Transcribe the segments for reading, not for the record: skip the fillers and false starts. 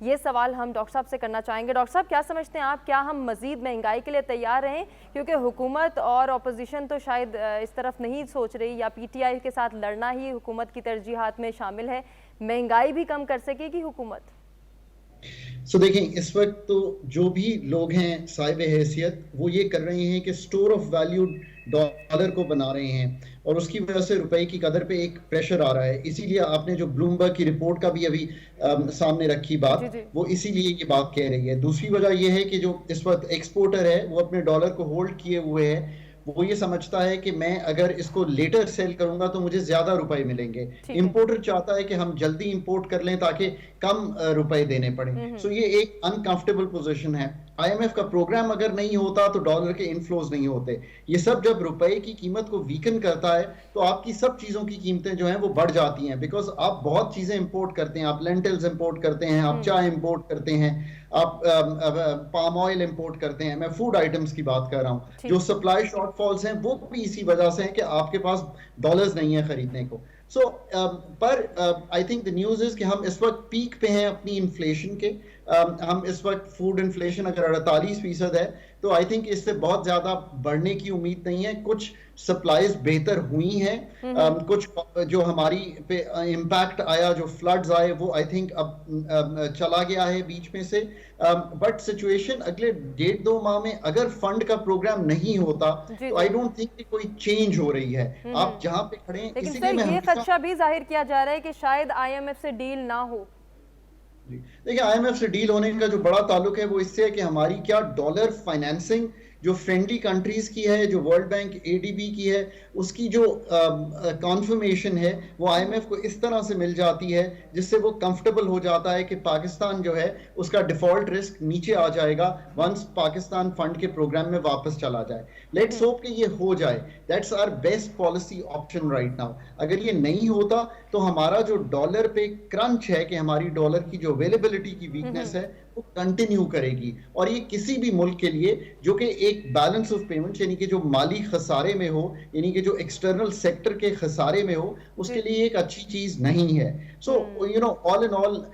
ये सवाल हम डॉक्टर साहब से करना चाहेंगे। डॉक्टर साहब, क्या समझते हैं आप, क्या हम मज़ीद महंगाई के लिए तैयार रहें? क्योंकि हुकूमत और अपोजिशन तो शायद इस तरफ नहीं सोच रही, या पीटीआई के साथ लड़ना ही हुकूमत की तरजीहात में शामिल है। महंगाई भी कम कर सकेगी हुकूमत? देखें, इस वक्त तो जो भी लोग हैं साहिब हैसियत, वो ये कर रहे हैं कि स्टोर ऑफ वैल्यू डॉलर को बना रहे हैं, और उसकी वजह से रुपए की कदर पे एक प्रेशर आ रहा है। इसीलिए आपने जो ब्लूमबर्ग की रिपोर्ट का भी अभी सामने रखी जी बात, जी। वो इसीलिए ये बात कह रही है। दूसरी वजह यह है कि जो इस वक्त एक्सपोर्टर है वो अपने डॉलर को होल्ड किए हुए है। वो ये समझता है कि मैं अगर इसको लेटर सेल करूंगा तो मुझे ज्यादा रुपए मिलेंगे। ठीक है। इंपोर्टर चाहता है कि हम जल्दी इंपोर्ट कर लें ताकि कम रुपए देने पड़े। हम्म। ये एक अनकंफर्टेबल पोजीशन है। आईएमएफ का प्रोग्राम अगर नहीं होता तो डॉलर के इनफ्लोज नहीं होते। ये सब जब रुपए की कीमत को वीकन करता है तो आपकी सब चीजों की कीमतें जो हैं वो बढ़ जाती हैं, बिकॉज आप बहुत चीजें इंपोर्ट करते हैं। आप लेंटिल्स इंपोर्ट करते हैं, आप चाय इंपोर्ट करते हैं, आप पाम ऑयल इंपोर्ट करते हैं। मैं फूड आइटम्स की बात कर रहा हूं। जो ठीक। सप्लाई शॉर्टफॉल्स हैं वो भी इसी वजह से हैं कि आपके पास डॉलर्स नहीं है खरीदने को। पर I think the news is कि हम इस वक्त पीक पे हैं अपनी इन्फ्लेशन के। हम इस वक्त फूड इन्फ्लेशन अगर 48% है तो आई थिंक इससे बहुत ज्यादा बढ़ने की उम्मीद नहीं है। कुछ सप्लाईज बेहतर हुई हैं, कुछ जो हमारी पे इम्पैक्ट आया, जो फ्लड्स आए, वो आई थिंक अब चला गया है बीच में से। बट सिचुएशन अगले 1.5-2 माह में अगर फंड का प्रोग्राम नहीं होता जी तो जी। आई डोंट थिंक कि कोई चेंज हो रही है। आप जहां पे खड़े हैं, लेकिन इसीलिए सर, मैं ये हमेशा। खदशा भी जाहिर किया जा रहा है कि शायद आईएमएफ से डील ना हो। देखिए, आईएमएफ से डील होने का जो बड़ा ताल्लुक है वो इससे है कि हमारी क्या डॉलर फाइनेंसिंग जो फ्रेंडली कंट्रीज की है, जो वर्ल्ड बैंक एडीबी की है, उसकी जो कॉन्फर्मेशन है वो आईएमएफ को इस तरह से मिल जाती है जिससे वो कंफर्टेबल हो जाता है कि पाकिस्तान जो है उसका डिफॉल्ट रिस्क नीचे आ जाएगा वंस पाकिस्तान फंड के प्रोग्राम में वापस चला जाए। लेट्स होप कि ये हो जाए। That's our best policy option right now. अगर ये नहीं होता तो हमारा जो डॉलर पे क्रंच है, कि हमारी डॉलर की जो अवेलेबिलिटी की वीकनेस है, वो कंटिन्यू करेगी। और ये किसी भी मुल्क के लिए जो कि एक बैलेंस ऑफ पेमेंट्स, यानी कि जो माली खसारे में हो, यानी कि जो एक्सटर्नल सेक्टर के खसारे में हो, उसके लिए एक अच्छी चीज नहीं है। So all in all,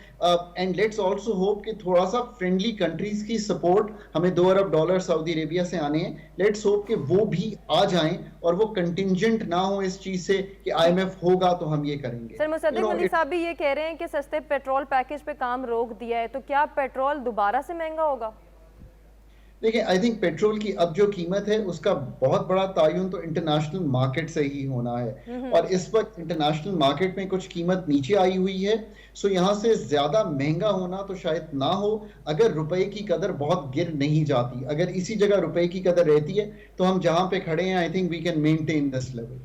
and let's also hope कि थोड़ा सा फ्रेंडली कंट्रीज की सपोर्ट, हमें $2 अरब सऊदी अरेबिया से आने हैं। लेट्स होप कि वो भी आ जाएं और वो कंटिंजेंट ना हो इस चीज से कि आईएमएफ होगा तो हम ये करेंगे। सर, मुसद्दिक मलिक साहब भी ये कह रहे हैं कि सस्ते पेट्रोल पैकेज पे काम रोक दिया है, तो क्या पेट्रोल दोबारा से महंगा होगा? देखिए, आई थिंक पेट्रोल की अब जो कीमत है उसका बहुत बड़ा तायुन तो इंटरनेशनल मार्केट से ही होना है, और इस वक्त इंटरनेशनल मार्केट में कुछ कीमत नीचे आई हुई है। यहाँ से ज्यादा महंगा होना तो शायद ना हो, अगर रुपए की कदर बहुत गिर नहीं जाती। अगर इसी जगह रुपए की कदर रहती है तो हम जहां पे खड़े हैं, I think we can maintain this level.